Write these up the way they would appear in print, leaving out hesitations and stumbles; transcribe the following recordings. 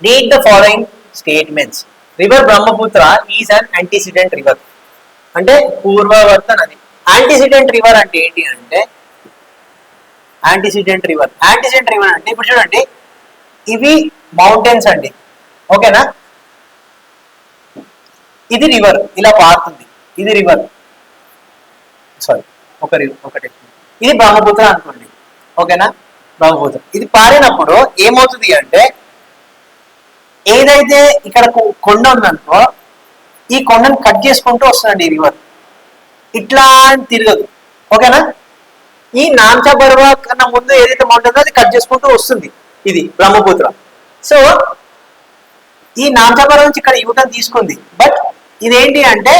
Read the following statements. River Brahmaputra is an antecedent river. అంటే పూర్వవర్త నది. Antecedent river అంటే ఏంటి అంటే యాంటిసిడెంట్ రివర్ అంటే ఇప్పుడు చూడండి, ఇవి మౌంటైన్స్ అండి, ఓకేనా. ఇది రివర్ ఇలా పారుతుంది, ఇది రివర్, సారీ ఒకటి ఇది బ్రహ్మపుత్ర అనుకోండి, ఓకేనా. బ్రహ్మపుత్ర ఇది పారినప్పుడు ఏమవుతుంది అంటే, ఏదైతే ఇక్కడ కొండ ఉందనుకో, ఈ కొండను కట్ చేసుకుంటూ వస్తుందండి ఈ రివర్, ఇట్లా తిరగదు, ఓకేనా. ఈ నాంచా బర్వా కన్నా ముందు ఏదైతే మౌంటైన్ అది కట్ చేసుకుంటూ వస్తుంది ఇది బ్రహ్మపుత్ర. సో ఈ నాంచా బర్వా నుంచి ఇక్కడ యూటర్న్ తీసుకుంది, బట్ ఇదేంటి అంటే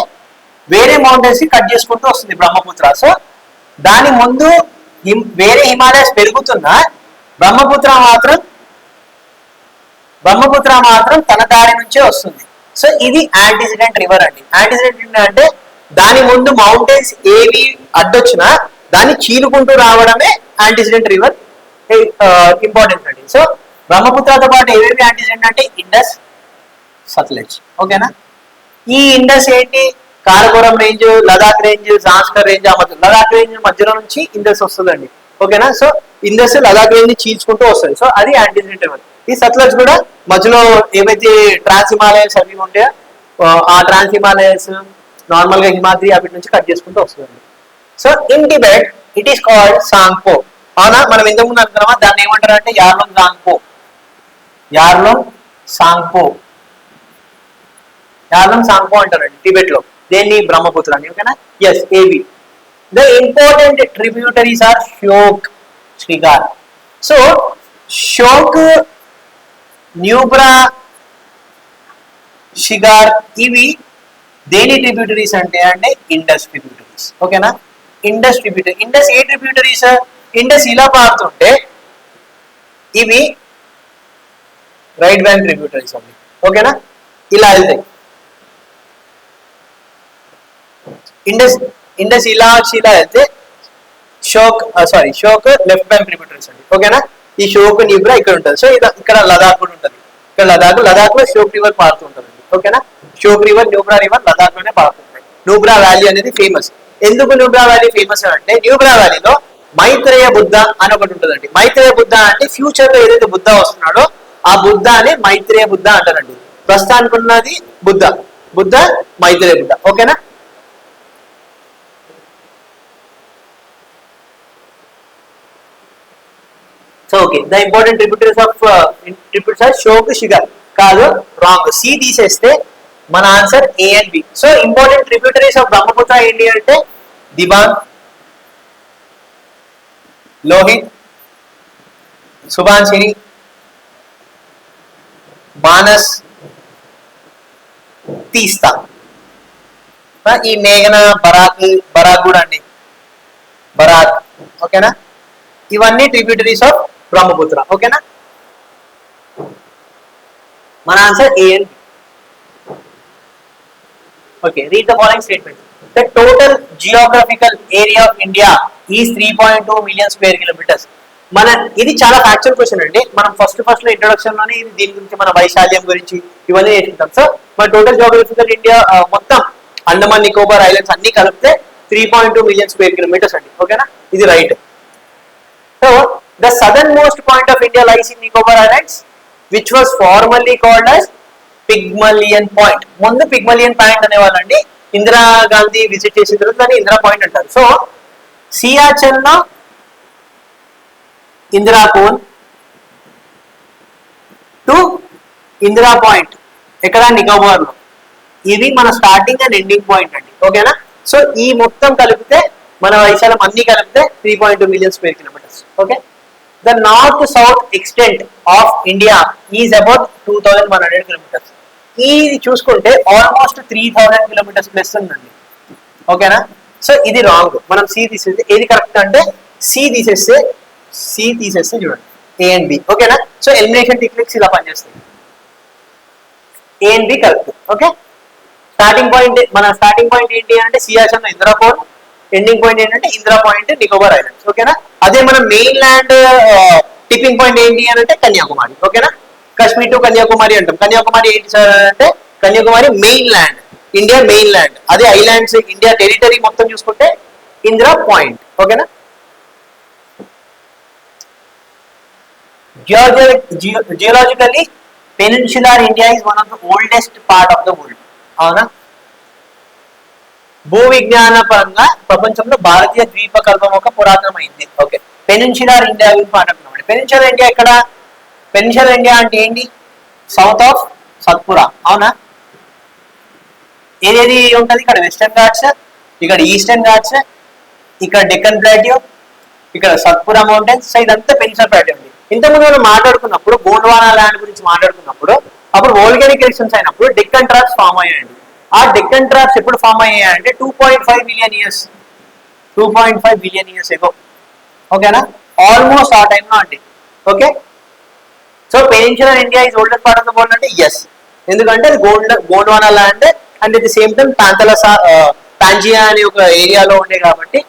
వేరే మౌంటైన్స్ కి కట్ చేసుకుంటూ వస్తుంది బ్రహ్మపుత్ర. సో దాని ముందు వేరే హిమాలయస్ పెరుగుతున్నా బ్రహ్మపుత్ర మాత్రం తన దారి నుంచే వస్తుంది. సో ఇది యాంటిసిడెంట్ రివర్ అండి. యాంటిసిడెంట్ అంటే దాని ముందు మౌంటైన్స్ ఏవి అడ్డొచ్చినా దాన్ని చీలుకుంటూ రావడమే యాంటిసిడెంట్ రివర్ ఇంపార్టెన్స్ అండి. సో బ్రహ్మపుత్రతో పాటు ఏవేవి యాంటిసిడెంట్ అంటే ఇండస్, సత్లెజ్, ఓకేనా. ఈ ఇండస్ ఏంటి, Karakoram range, Ladakh range, Zanskar range, Ladakh range మధ్యలో నుంచి ఇండస్ వస్తుందండి, ఓకేనా. సో ఇండస్ లదాఖ్ రేంజ్ చీల్చుకుంటూ వస్తుంది. సో అది యాంటిసిడెంట్ రివర్. ఈ సత్లజ్ కూడా మధ్యలో ఏవైతే ట్రాన్స్ హిమాలయస్ అవి ఉంటాయో ఆ ట్రాన్స్ హిమాలయస్ నార్మల్ గా హిమాద్రి అవి నుంచి కట్ చేసుకుంటూ వస్తుంది. So in Tibet it is called Tsangpo. అవునా, మనం ఇంతకుముందు అనుకున్నామా దాన్ని ఏమంటారు అంటే యార్లోంగ్ సాంగ్పో అంటారండి టిబెట్ లో, దేన్ని బ్రహ్మపుత్రాన్ని, ఓకేనా. ఎస్, ఏవి the important tributaries are Shyok, Shigar. So Shyok, Nubra, Shigar ఇవి దేని ట్రిబ్యూటరీస్ అంటే ఇండస్ ట్రిబ్యూటరీస్, ఓకేనా. ఇండస్ ట్రిబ్యూటరీ, ఇండస్ ఏ ట్రిబ్యూటరీస్, ఇండస్ ఇలా పారుతుంటే ఇవి రైట్ బ్యాంక్ ట్రిబ్యూటరీస్ అండి, ఓకేనా. ఇలా వెళ్తాయి. ఇండస్ ఇలా వెళ్తే షోక్ లెఫ్ట్ బ్యాంక్ ట్రిబ్యూటరీస్ అండి, ఓకేనా. ఈ షోక్ న్యూబ్రా ఇక్కడ ఉంటుంది. సో ఇక్కడ లదాఖ్ కూడా ఉంటుంది. ఇక్కడ లదాఖ్ లో షోక్ రివర్ పారుతుంటుంది, ఓకేనా. షోక్ రివర్, న్యూబ్రా రివర్ లదాఖ్ లోనే పారుతుంటాయి. న్యూబ్రా వ్యాలీ అనేది ఫేమస్. ఎందుకు న్యూబ్రా వ్యాలీ ఫేమస్ అంటే న్యూబ్రా వ్యాలీలో మైత్రేయ బుద్ధ అని ఒకటి ఉంటుందండి. మైత్రేయ బుద్ధ అంటే ఫ్యూచర్ లో ఏదైతే బుద్ధ వస్తున్నాడో ఆ బుద్ధ అని మైత్రేయ బుద్ధ అంటారండి. ప్రస్తుతానికి ఉన్నది బుద్ధ మైత్రేయ బుద్ధ, ఓకేనా. So okay, the important tributaries are Shyok, Shigar. కాదు, రాంగ్. సి తీసేస్తే మన answer A and B. So important tributaries of Brahmaputra ఏంటి అంటే దిబాంగ్, లోహిత్, సుబాన్సిరి, మానస్, తీస్తా. ఈ మేఘన, బరాక్ కూడా అండి, బరాక్, ఓకేనా. ఇవన్నీ ట్రిబ్యూటరీస్ ఆఫ్ బ్రహ్మపుత్ర, ఓకేనా. మన answer A and B. Okay, read the following statement. The total geographical area of India is 3.2 million square kilometers. ఇది చాలా ఫ్యాక్చువల్ క్వశ్చన్ అండి. మనం ఫస్ట్ లో ఇంట్రొడక్షన్ లోనే దీని గురించి మన వైశాల్యం గురించి ఇవన్నీ నేర్చుకుంటాం. సో మన టోటల్ జియోగ్రఫికల్ ఇండియా మొత్తం అండమాన్ నికోబార్ ఐలాండ్స్ అన్ని కలిపితే 3.2 మిలియన్ స్క్వేర్ కిలోమీటర్స్ అండి, ఓకేనా. ఇది right. So the southernmost point of India lies in Nicobar islands which was formally called as Pygmalion point. ముందు పిగ్మలియన్ పాయింట్ అనేవాళ్ళండి. ఇందిరా గాంధీ విజిట్ చేసిన తర్వాత దాన్ని ఇందిరా పాయింట్ అంటారు. సో సియాచెన్ లో Indira pool to Indira point ఎక్కడ నికోబార్ లో, ఇది మన స్టార్టింగ్ అండ్ ఎండింగ్ పాయింట్ అండి, ఓకేనా. సో ఈ మొత్తం కలిపితే మన వైశాల్యం అన్ని కలిపితే 3.2 million square kilometres, okay. The north south extent of India is about 2100 kilometres. ఇది చూసుకుంటే ఆల్మోస్ట్ 3000 కిలోమీటర్స్ ప్లస్ ఉందండి, ఓకేనా. సో ఇది రాంగ్. మనం సి తీసేస్తే ఏది కరెక్ట్ అంటే సి తీసేస్తే చూడండి ఏ అండ్ బి, ఓకేనా. సో ఎలిమినేషన్ టెక్నిక్స్ ఇలా పనిచేస్తాయి. A and B correct, okay. మన స్టార్టింగ్ పాయింట్ ఏంటి అంటే సియాచెన్ ఇందిరా పూల్, ఎండింగ్ పాయింట్ ఏంటంటే ఇందిరా పాయింట్ నికోబార్ ఐలాండ్స్, ఓకేనా. అదే మన మెయిన్ ల్యాండ్ టిప్పింగ్ పాయింట్ ఏంటి అని అంటే కన్యాకుమారి, ఓకేనా. కాశ్మీర్ టు కన్యాకుమారి అంటాం. కన్యాకుమారి ఏంటి సార్ అంటే Kanyakumari mainland, India mainland. అదే ఐలాండ్స్ ఇండియా టెరిటరీ మొత్తం చూసుకుంటే ఇందిరా పాయింట్. ఓకేనా. Geologically peninsular India is one of the oldest part of the world. అవునా. భూ విజ్ఞాన పరంగా ప్రపంచంలో భారతీయ ద్వీపకల్పం ఒక పురాతనమైంది. ఓకే. పెనిన్సులార్ ఇండియా గురించి మాట్లాడుతున్నాం. పెనిన్సులార్ ఇండియా ఎక్కడ? పెనిన్సులార్ ఇండియా అంటే ఏంటి? South of Satpura. అవునా. ఏదేది ఉంటుంది ఇక్కడ? వెస్టర్న్ ఘాట్స్, ఇక్కడ ఈస్టర్న్ ఘాట్స్, ఇక్కడ డెక్కన్ ప్లాట్యూ, ఇక్కడ సత్పురా మౌంటైన్స్. సో ఇదంతా పెనిన్సులార్ ప్లాట్యూ ఉంది. ఇంతకుముందు మనం మాట్లాడుకున్నప్పుడు గోండ్వానా ల్యాండ్ గురించి మాట్లాడుకున్నప్పుడు అప్పుడు వోల్గానిక్ ఎరిక్షన్స్ అయినప్పుడు డెక్కన్ ట్రాప్స్ ఫామ్ అయ్యాయండి. ఆ డెక్కన్ ట్రాప్స్ ఎప్పుడు ఫామ్ అయ్యాయంటే 2.5 billion years, 2.5 billion years ago. ఓకేనా. ఆల్మోస్ట్ ఆ టైంలో అండి. Okay. So peninsular India is oldest part of the world అంటే ఎస్, ఎందుకంటే అది Gondwana land and at the same time Pangaea అనే ఒక ఏరియాలో ఉండే కాబట్టి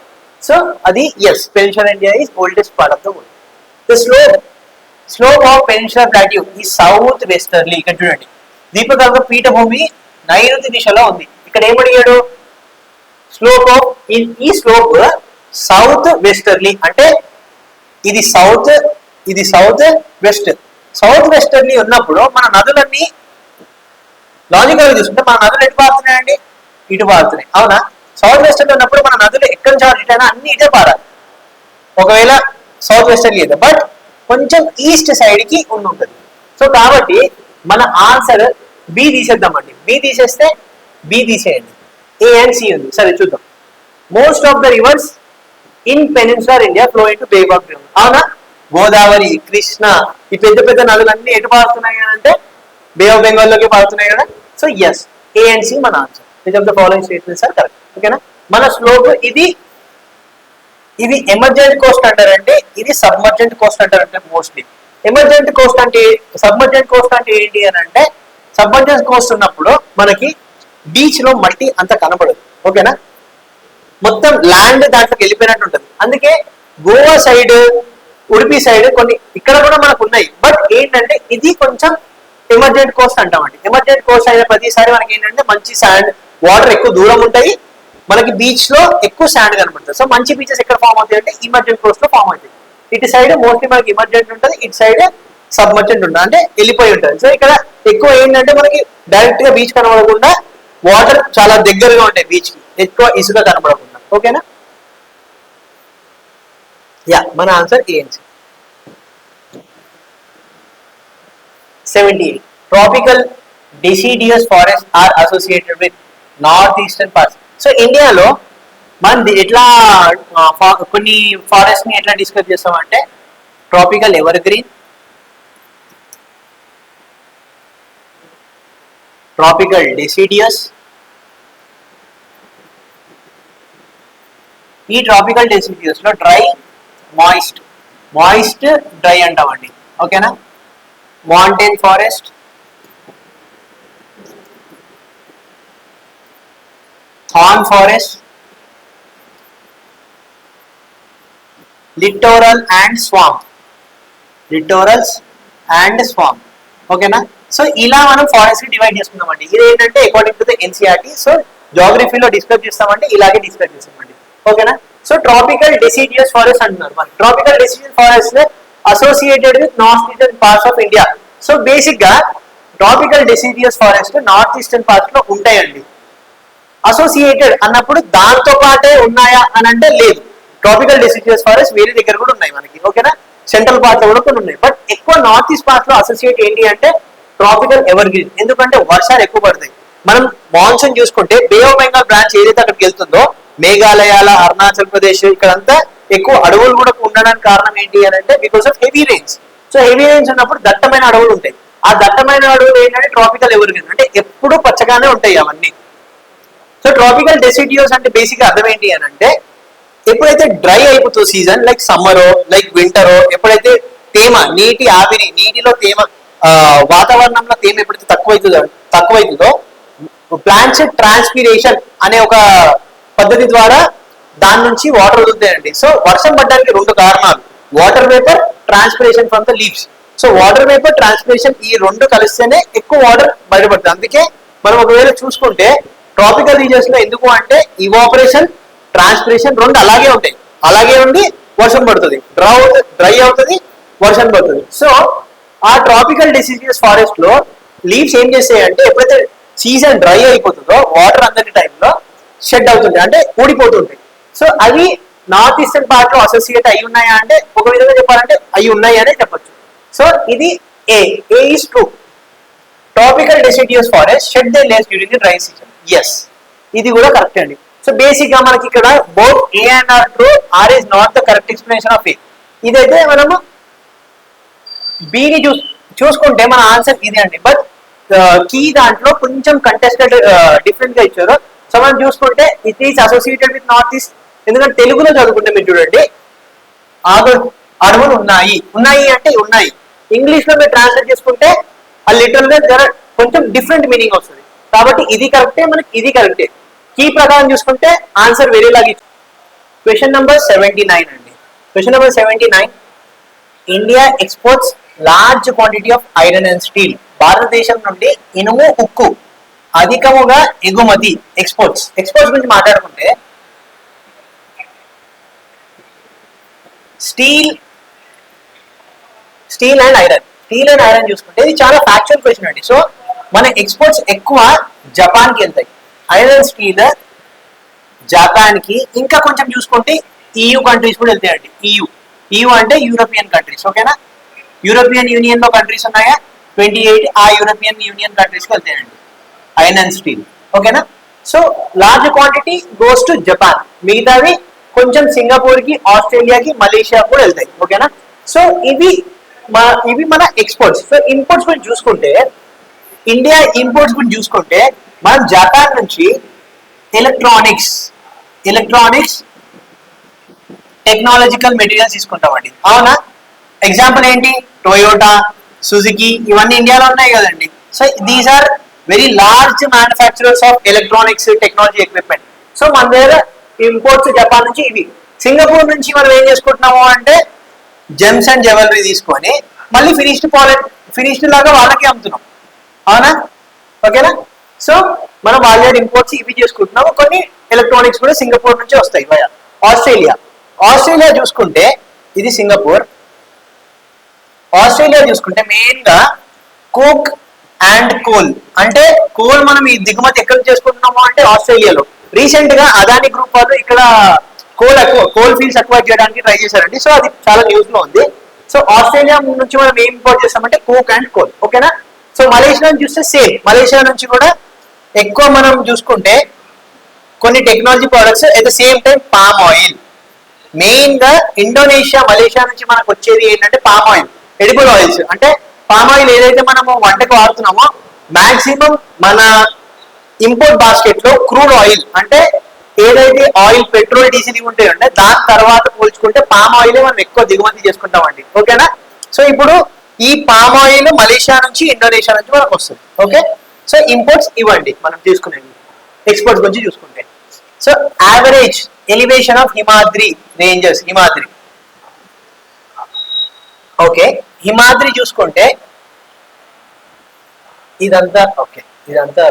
సో అది yes, peninsular India is oldest part of the world. The slope of peninsular plateau ఈ సౌత్ వెస్టర్లీ. ఇక్కడ చూడండి, ద్వీపకల్ప పీఠభూమి నైరుతి దిశలో ఉంది. ఇక్కడ ఏమడిగాడు? స్లోప్ ఆఫ్ ఈ స్లోప్ సౌత్ వెస్టర్లీ అంటే ఇది సౌత్, ఇది సౌత్ వెస్ట్. సౌత్ వెస్టర్లీ ఉన్నప్పుడు మన నదులన్నీ లాజికల్ గా చూసుకుంటే మన నదులు ఎటు పారుతున్నాయండి? ఇటు పారుతున్నాయి. అవునా. సౌత్ వెస్టర్లీ ఉన్నప్పుడు మన నదులు ఎక్కడి నుంచి అయినా అన్ని ఇటే పారాలి. ఒకవేళ సౌత్ వెస్టర్లీ అయితే బట్ కొంచెం ఈస్ట్ సైడ్ కి ఉంటుంది. సో కాబట్టి మన ఆన్సర్ బి తీసేద్దామండి. బి తీసేస్తే బి తీసేయండి, ఏ అండ్ సి ఉంది. సరే చూద్దాం. Most of the rivers in peninsular India flow into Bay of Bengal. అవునా. గోదావరి, కృష్ణ, ఈ పెద్ద పెద్ద నదులన్నీ ఎటు పారుతున్నాయి అంటే బే ఆఫ్ బెంగాల్ లోకి పారుతున్నాయి కదా. So yes, A and C మన answer. Which of the following statements are correct. ఓకేనా. మన స్లోప్ ఇది ఇది ఎమర్జెంట్ కోస్ట్ అంటారంటే, ఇది సబ్మర్జెంట్ కోస్ట్ అంటారంటే. మోస్ట్లీ ఎమర్జెంట్ కోస్ట్ అంటే, సబ్మర్జెంట్ కోస్ట్ అంటే ఏంటి అని అంటే, సబ్మర్జెంట్ కోస్ట్ ఉన్నప్పుడు మనకి బీచ్ లో మట్టి అంత కనబడదు. ఓకేనా. మొత్తం ల్యాండ్ దాంట్లోకి వెళ్ళిపోయినట్టు ఉంటుంది. అందుకే గోవా సైడ్, ఉడిపి సైడ్ కొన్ని ఇక్కడ కూడా మనకు ఉన్నాయి. బట్ ఏంటంటే ఇది కొంచెం ఎమర్జెంట్ కోస్ట్ అంటామండి. ఎమర్జెంట్ కోస్ట్ అయిన ప్రతిసారి మనకి ఏంటంటే మంచి శాండ్, వాటర్ ఎక్కువ దూరం ఉంటాయి, మనకి బీచ్ లో ఎక్కువ శాండ్ కనబడుతుంది. సో మంచి బీచెస్ ఎక్కడ ఫామ్ అవుతాయి అంటే ఇమర్జెంట్ కోస్ట్ లో ఫామ్ అవుతాయి. ఇటు సైడ్ మోస్ట్లీ మనకి ఇమర్జెంట్ ఉంటుంది, ఇటు సైడ్ సబ్మర్జెంట్ ఉంటుంది, అంటే వెళ్ళిపోయి ఉంటుంది. సో ఇక్కడ ఎక్కువ ఏంటంటే మనకి డైరెక్ట్ గా బీచ్ కనబడకుండా వాటర్ చాలా దగ్గరగా ఉంటాయి బీచ్ కి, ఎక్కువ ఇసుక కనబడకుండా. ఓకేనా. యా, మన answer A and C. 78. Tropical deciduous forest are associated with north eastern parts. So ఇండియాలో మనం ఎట్లా కొన్ని ఫారెస్ట్ ని ఎట్లా డిస్క్రైబ్ చేస్తామంటే tropical evergreen, tropical deciduous. ఈ ట్రాపికల్ డెసిడియస్ లో డ్రై, మాయిస్ట్, మాయిస్ట్ డ్రై అంటామండి. ఓకేనా. Montane forest, thorn forest, littoral and swamp, littorals and swamp. ఓకేనా. సో ఇలా మనం ఫారెస్ట్ కి డివైడ్ చేసుకుందామండి. ఇది ఏంటంటే according to the NCERT. So జాగ్రఫీలో డిస్క్రైబ్ చేస్తామంటే ఇలాగే డిస్క్రైబ్ చేస్తామండి. ఓకేనా. సో ట్రాపికల్ డెసిడియస్ ఫారెస్ట్ అంటున్నారు. మరి tropical deciduous forest associated with north eastern parts of India. So basic గా tropical deciduous forest north eastern parts లో ఉంటాయండి. అసోసియేటెడ్ అన్నప్పుడు దాంతో పాటే ఉన్నాయా అని అంటే లేదు. ట్రాపికల్ డెసిడియస్ ఫారెస్ట్ వేరే దగ్గర కూడా ఉన్నాయి మనకి. ఓకేనా. సెంట్రల్ పార్ట్ లో కూడా కొన్ని ఉన్నాయి. బట్ ఎక్కువ నార్త్ ఈస్ట్ పార్ట్ లో అసోసియేట్ ఏంటి అంటే ట్రాపికల్ ఎవర్ గ్రీన్. ఎందుకంటే వర్షాలు ఎక్కువ పడతాయి. మనం మాన్సూన్ చూసుకుంటే బే ఆఫ్ బెంగాల్ బ్రాంచ్ ఏదైతే అక్కడికి వెళ్తుందో మేఘాలయాల, అరుణాచల్ ప్రదేశ్ ఇక్కడంతా ఎక్కువ అడవులు కూడా ఉండడానికి కారణం ఏంటి అని అంటే because of heavy rains. So heavy rains ఉన్నప్పుడు దట్టమైన అడవులు ఉంటాయి. ఆ దట్టమైన అడవులు ఏంటంటే ట్రాపికల్ ఎవర్ గ్రీన్, అంటే ఎప్పుడు పచ్చగానే ఉంటాయి అవన్నీ. సో ట్రాపికల్ డెసిడియోస్ అంటే బేసిక్ గా అర్థం ఏంటి అని అంటే ఎప్పుడైతే డ్రై అయిపోతుందో సీజన్, లైక్ సమ్మరో లైక్ వింటరో, ఎప్పుడైతే తేమ, నీటి ఆవిరి, నీటిలో తేమ, వాతావరణంలో తేమ ఎప్పుడైతే తక్కువైతుందో ప్లాంట్స్ ట్రాన్స్పిరేషన్ అనే ఒక పద్ధతి ద్వారా దాని నుంచి వాటర్ వదులుతాయండి. సో వర్షం పడడానికి రెండు కారణాలు, water vapour, transpiration from the leaves. So water vapour transpiration ఈ రెండు కలిస్తేనే ఎక్కువ వాటర్ బయటపడుతుంది. అందుకే మనం ఒకవేళ చూసుకుంటే ట్రాపికల్ రీజన్స్ లో ఎందుకు అంటే ఇవాపరేషన్ ట్రాన్స్పిరేషన్ రెండు అలాగే ఉంటాయి, అలాగే ఉండి వర్షం పడుతుంది, డ్రై అవుతుంది, వర్షం పడుతుంది. సో ఆ ట్రాపికల్ డిసిడ్యూస్ ఫారెస్ట్ లో లీవ్స్ ఏం చేస్తాయి అంటే ఎప్పుడైతే సీజన్ డ్రై అయిపోతుందో వాటర్ అందరి టైంలో షెడ్ అవుతుంది, అంటే ఊడిపోతుంది. సో అవి నార్త్ ఈస్టర్న్ పార్ట్ లో అసోసియేట్ అయి ఉన్నాయా అంటే ఒక విధంగా చెప్పాలంటే అయి ఉన్నాయి అనే చెప్పొచ్చు. సో ఇది A is true. Tropical deciduous forest shed their leaves during the dry season. Yes, ఇది కూడా కరెక్ట్ అండి. సో బేసిక్ గా మనకి ఇక్కడ both A and R true, R is not the correct explanation of A. ఇదైతే మనము బిని చూసుకుంటే మన ఆన్సర్ ఇదే అండి. బట్ కీ దాంట్లో కొంచెం కంటెస్టెడ్ డిఫరెంట్ గా ఇచ్చారు. సో మనం చూసుకుంటే it is associated with north east. ఎందుకంటే తెలుగులో చదువుకుంటే మీరు చూడండి అడవులు ఉన్నాయి, ఉన్నాయి అంటే ఉన్నాయి. ఇంగ్లీష్ లో మీరు ట్రాన్స్లేట్ చేసుకుంటే ఆ లిటరల్ గా కొంచెం డిఫరెంట్ మీనింగ్ వస్తుంది. కాబట్టి ఇది కరెక్టే, మనకి ఇది కరెక్టే. కీ ప్రకారం చూసుకుంటే ఆన్సర్ వేరేలాగా ఇచ్చారు. క్వశ్చన్ నెంబర్ 79 అండి. Question number 79, India exports large quantity of iron and steel. భారతదేశం నుండి ఇనుము ఉక్కు అధికముగా ఎగుమతి. ఎక్స్పోర్ట్స్ గురించి మాట్లాడుకుంటే స్టీల్ అండ్ ఐరన్ చూసుకుంటే ఇది చాలా ఫ్యాక్చువల్ క్వశ్చన్ అండి. సో మన ఎక్స్పోర్ట్స్ ఎక్కువ జపాన్ కి వెళ్తాయి, ఐరన్ స్టీల్ జపాన్ కి. ఇంకా కొంచెం చూసుకుంటే EU కంట్రీస్ కూడా వెళ్తాయండి. EU అంటే యూరోపియన్ కంట్రీస్. ఓకేనా, యూరోపియన్ యూనియన్ లో కంట్రీస్ ఉన్నాయా 28, ఆ యూరోపియన్ యూనియన్ కంట్రీస్ కి వెళ్తాయండి ఐరన్ అండ్ స్టీల్. ఓకేనా, so large quantity goes to Japan, మిగతావి కొంచెం సింగపూర్ కి, ఆస్ట్రేలియాకి, మలేషియా కూడా వెళ్తాయి. ఓకేనా, సో ఇవి మన ఎక్స్పోర్ట్స్. సో ఇంపోర్ట్స్ గురించి చూసుకుంటే ఇండియా ఇంపోర్ట్స్ గురించి చూసుకుంటే మనం జపాన్ నుంచి ఎలక్ట్రానిక్స్ టెక్నాలజికల్ మెటీరియల్స్ తీసుకుంటామండి. అవునా, ఎగ్జాంపుల్ ఏంటి, టొయోటా, సుజుకి, ఇవన్నీ ఇండియాలో ఉన్నాయి కదండి. So these are very large manufacturers of electronics technology equipment. So మన దగ్గర ఇంపోర్ట్స్ జపాన్ నుంచి ఇవి. సింగపూర్ నుంచి మనం ఏం చేసుకుంటున్నాము అంటే జెమ్స్ అండ్ జ్యువెలరీ తీసుకొని మళ్ళీ ఫినిష్డ్ లాగా వాళ్ళకి అమ్ముతున్నాం. అవునా, ఓకేనా. సో మనం వాళ్ళ ఇంపోర్ట్స్ ఇవి చేసుకుంటున్నాము. కొన్ని ఎలక్ట్రానిక్స్ కూడా సింగపూర్ నుంచి వస్తాయి. ఆస్ట్రేలియా చూసుకుంటే ఇది సింగపూర్. ఆస్ట్రేలియా చూసుకుంటే మెయిన్ గా కోక్ అండ్ కోల్, అంటే కోల్ మనం ఈ దిగుమతి ఎక్కడ చేసుకుంటున్నాము అంటే ఆస్ట్రేలియాలో. రీసెంట్ గా అదాని గ్రూప్ వాళ్ళు ఇక్కడ కోల్ ఫీల్డ్స్ అక్వైర్ చేయడానికి ట్రై చేశారండి. సో అది చాలా న్యూస్ లో ఉంది. సో ఆస్ట్రేలియా నుంచి మనం ఏం ఇంపోర్ట్ చేస్తామంటే కోక్ అండ్ కోల్. ఓకేనా, సో మలేషియా నుంచి చూస్తే సేమ్. మలేషియా నుంచి కూడా ఎక్కువ మనం చూసుకుంటే కొన్ని technology products, at the same time palm oil. Main గా ఇండోనేషియా, మలేషియా నుంచి మనకు వచ్చేది ఏంటంటే పామ్ ఆయిల్, ఎడిబుల్ ఆయిల్స్. అంటే పామ్ ఆయిల్ ఏదైతే మనము వంటకు వాడుతున్నామో మాక్సిమం మన ఇంపోర్ట్ బాస్కెట్ లో క్రూడ్ ఆయిల్, అంటే ఏదైతే ఆయిల్, పెట్రోల్, డీజిల్ ఉంటాయి అంటే దాని తర్వాత పోల్చుకుంటే పామ్ ఆయిల్ మనం ఎక్కువ దిగుమతి చేసుకుంటామండి. ఓకేనా, సో ఇప్పుడు ఈ పామ్ ఆయిల్ మలేషియా నుంచి, ఇండోనేషియా నుంచి మనకు వస్తుంది. ఓకే, సో ఇంపోర్ట్స్ ఇవ్వండి మనం తీసుకునేది. ఎక్స్పోర్ట్స్ గురించి చూసుకుంటే so average elevation of Himadri ranges. Okay, Himadri చూసుకుంటే ఇదంతా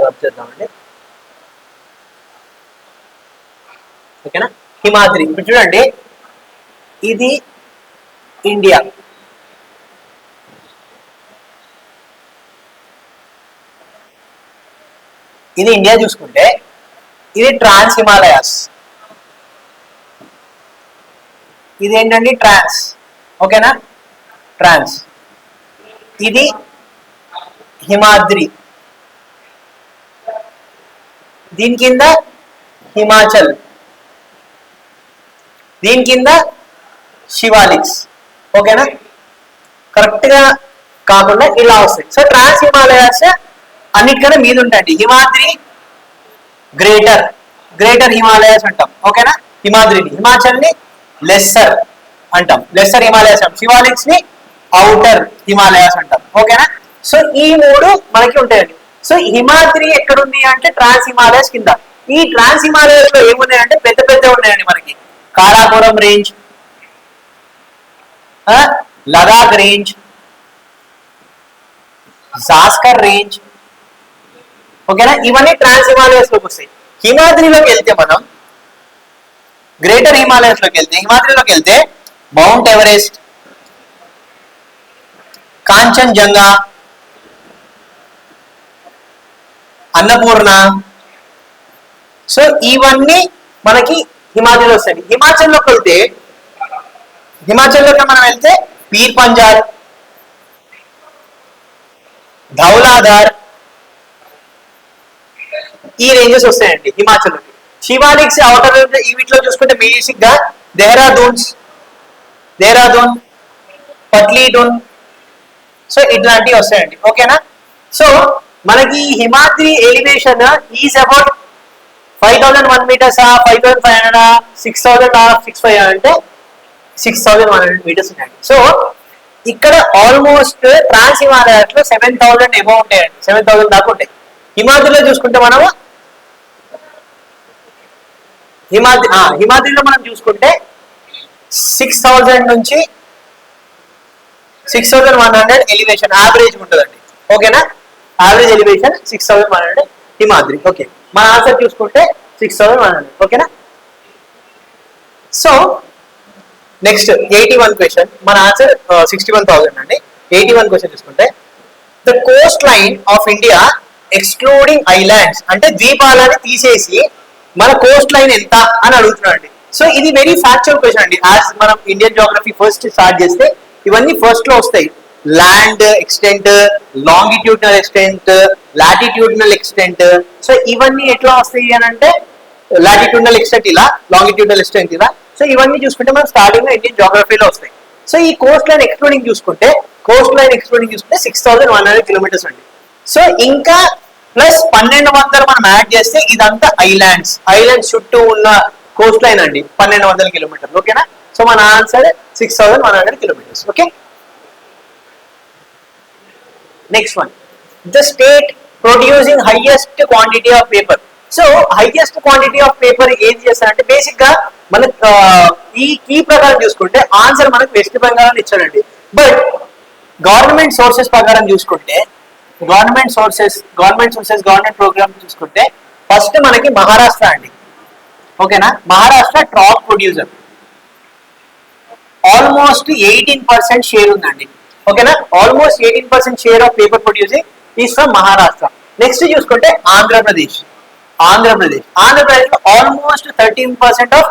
రబ్ చేద్దామండి. ఓకేనా, హిమాద్రి ఇప్పుడు చూడండి, ఇది ఇండియా, చూసుకుంటే ఇది ట్రాన్స్ హిమాలయాస్, ఇది ఏంటండి ట్రాన్స్. ఓకేనా, ట్రాన్స్. ఇది హిమాద్రి, దీని కింద హిమాచల్, దీని కింద శివాలిక్స్. ఓకేనా, కరెక్ట్ గా కాకుండా ఇలా వస్తాయి. సో ట్రాన్స్ హిమాలయాస్ అన్నిటికన్నా మీద ఉంటాయండి. హిమాద్రి గ్రేటర్ హిమాలయాస్ అంటాం. ఓకేనా, హిమాద్రిని, హిమాచల్ ని లెస్సర్ అంటాం, లెస్సర్ హిమాలయాస్ అంటాం. శివాలిక్స్ ని ఔటర్ హిమాలయాస్ అంటాం. ఓకేనా, సో ఈ మూడు మనకి ఉంటాయండి. సో హిమాద్రి ఎక్కడుంది అంటే ట్రాన్స్ హిమాలయాస్ కింద. ఈ ట్రాన్స్ హిమాలయాస్ లో ఏమున్నాయంటే పెద్ద పెద్ద ఉన్నాయండి మనకి. Karakoram range, Ladakh range, Zanskar range, ఓకేనా, ఇవన్నీ ట్రాన్స్ హిమాలయస్ లోకి వస్తాయి. హిమాద్రిలోకి వెళ్తే మనం గ్రేటర్ హిమాలయస్ లోకి వెళ్తే హిమాద్రిలోకి వెళ్తే mount Everest, Kanchenjunga, Annapurna, so ఇవన్నీ మనకి హిమాచల్లో వస్తాయి. హిమాచల్లోకి మనం వెళ్తే పీర్ పంజాల్, ధౌలాధర్, ఈ రేంజెస్ వస్తాయండి హిమాచల్లోకి. శివాలిక్స్ అవుటర్ వీటిలో చూసుకుంటే బేసిక్ గా దేహ్రాదూన్, పట్లీడూన్, సో ఇట్లాంటివి వస్తాయండి, ఓకేనా. సో మనకి Himadri elevation is about 5001 meters, 5500, 6000, 6500 అంటే 6100 meters ఉన్నాయండి. సో ఇక్కడ ఆల్మోస్ట్ ట్రాన్స్ హిమాలయాస్ లో 7000 ఎబో ఉంటాయండి, 7000 దాకా ఉంటాయి. హిమాద్రిలో చూసుకుంటే మనము హిమాద్రిలో మనం చూసుకుంటే 6000 నుంచి 6100 ఎలివేషన్ యావరేజ్ ఉంటుందండి, ఓకేనా. Average elevation 6100 Himadri, okay. మన ఆన్సర్ చూసుకుంటే 6100, ఓకేనా. సో నెక్స్ట్ 81 క్వశ్చన్, మన ఆన్సర్ 61,000 అండి. 81 క్వశ్చన్ చూసుకుంటే the Coast line of India excluding islands, అంటే ద్వీపాలని తీసేసి మన కోస్ట్ లైన్ ఎంత అని అడుగుతున్నాడు. సో ఇది వెరీ ఫ్యాక్చువల్ క్వశ్చన్ అండి. యాజ్ మనం ఇండియన్ జోగ్రఫీ ఫస్ట్ స్టార్ట్ చేస్తే ఇవన్నీ ఫస్ట్ లో వస్తాయి. Land extent, longitudinal extent, latitudinal extent, so ఇవన్నీ ఎట్లా వస్తాయి అని అంటే లాటిట్యూడినల్ ఎక్స్టెంట్ ఇలా, లాంగిట్యూడినల్ ఎక్స్టెంట్ ఇలా. సో ఇవన్నీ చూసుకుంటే మనం స్టార్టింగ్ లో ఇండియన్ జోగ్రఫీలో వస్తాయి. సో ఈ కోస్ట్ లైన్ ఎక్స్క్లూడింగ్ చూసుకుంటే 6100 కిలోమీటర్స్ అండి. సో ఇంకా ప్లస్ 1200 మనం యాడ్ చేస్తే ఇదంతా ఐలాండ్స్ చుట్టూ ఉన్న కోస్ట్ లైన్ అండి, 1200 కిలోమీటర్లు, ఓకేనా. సో మన answer 6100 kilometres, okay. Next one, the state producing highest quantity of paper. So highest quantity of paper ఏం చేస్తారంటే బేసిక్ గా మనకు ఈ కీ ప్రకారం చూసుకుంటే ఆన్సర్ మనకు వెస్ట్ బెంగాల్ అని ఇచ్చారండి. బట్ గవర్నమెంట్ సోర్సెస్ ప్రకారం చూసుకుంటే గవర్నమెంట్ ప్రోగ్రామ్ చూసుకుంటే ఫస్ట్ మనకి మహారాష్ట్ర అండి, ఓకేనా. Maharashtra top producer, almost 18% share ఉందండి, ఓకేనా. Almost 18% share of paper producing is from Maharashtra. Next చూసుకుంటే ఆంధ్రప్రదేశ్ లో ఆల్మోస్ట్ 13% ఆఫ్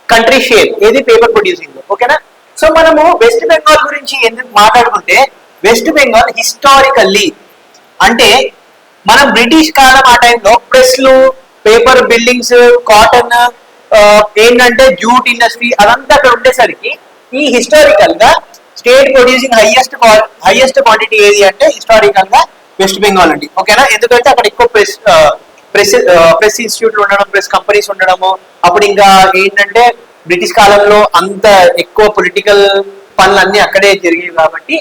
కంట్రీ షేర్ ఏది పేపర్ ప్రొడ్యూసింగ్ లో, ఓకేనా. సో మనము వెస్ట్ బెంగాల్ గురించి ఎందుకు మాట్లాడుకుంటే వెస్ట్ బెంగాల్ హిస్టారికల్లీ అంటే మనం బ్రిటిష్ కాలం ఆ టైంలో ప్రెస్లు, పేపర్ బిల్డింగ్స్, కాటన్, ఏంటంటే జూట్ ఇండస్ట్రీ అదంతా అక్కడ ఉండేసరికి ఈ హిస్టారికల్ గా స్టేట్ ప్రొడ్యూసింగ్ హైయెస్ట్ క్వాంటిటీ ఏది అంటే హిస్టారికల్ గా వెస్ట్ బెంగాల్ అండి, ఓకేనా. ఎందుకంటే అక్కడ ఎక్కువ ప్రెస్ ఇన్స్టిట్యూట్లు ఉండడం, ప్రెస్ కంపెనీస్ ఉండడము, అప్పుడు ఇంకా ఏంటంటే బ్రిటిష్ కాలంలో అంత ఎక్కువ పొలిటికల్ పనులు అన్ని అక్కడే జరిగాయి కాబట్టి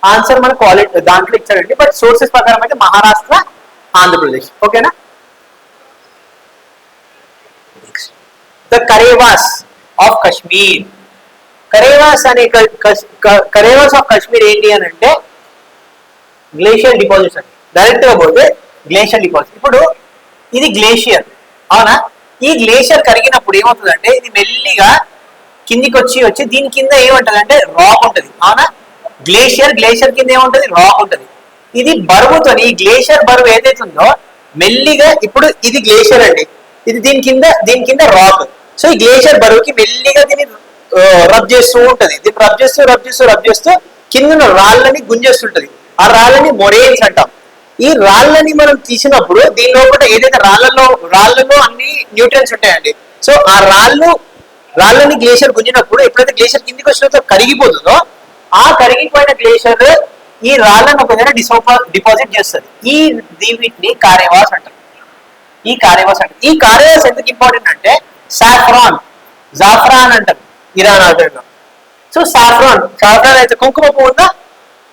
ఆన్సర్ మన క్వాలిటీ దాంట్లో ఇచ్చారండి. బట్ సోర్సెస్ ప్రకారం అయితే మహారాష్ట్ర, ఆంధ్రప్రదేశ్, ఓకేనా. The Karewas of Kashmir, Karewas of Kashmir ఏంటి అని అంటే గ్లేషియర్ డిపాజిట్స్ అండి. డైరెక్ట్ గా పోతే గ్లేషియర్ డిపాజిట్. ఇప్పుడు ఇది గ్లేషియర్, అవునా. ఈ గ్లేషియర్ కరిగినప్పుడు ఏమవుతుందంటే ఇది మెల్లిగా కిందికి వచ్చి దీని కింద ఏముంటది అంటే రాక్ ఉంటది, అవునా. గ్లేషియర్ కింద ఏముంటది, రాక్ ఉంటది. ఇది బరువుతో ఈ గ్లేషియర్ బరువు ఏదైతే ఉందో మెల్లిగా ఇప్పుడు ఇది గ్లేషియర్ అండి, ఇది దీని కింద రాక్. సో ఈ గ్లేషియర్ బరువుకి మెల్లిగా దీన్ని రబ్ చేస్తూ ఉంటది. దీన్ని రబ్ చేస్తూ కింద రాళ్ళని గుంజేస్తుంటది. ఆ రాళ్ళని మొరేన్స్ అంటాం. ఈ రాళ్ళని మనం తీసినప్పుడు దీని లోపల ఏదైతే రాళ్ళలో అన్ని న్యూట్రియన్స్ ఉంటాయండి. సో ఆ రాళ్ళని గ్లేషియర్ గుంజినప్పుడు ఎప్పుడైతే గ్లేషియర్ కిందికి వచ్చిన కరిగిపోతుందో ఆ కరిగిపోయిన గ్లేషియర్ ఈ రాళ్ళను ఒక దగ్గర డిపాజిట్ చేస్తుంది. వీటిని కారేవాస్ అంటారు. ఈ కారేవాస్ ఎందుకు ఇంపార్టెంట్ అంటే జాఫ్రాన్ అంటారు ఇరాన్ ఆటంలో. సో సాఫ్రాన్ అయితే కుంకుమ పువ్వు ఉందా,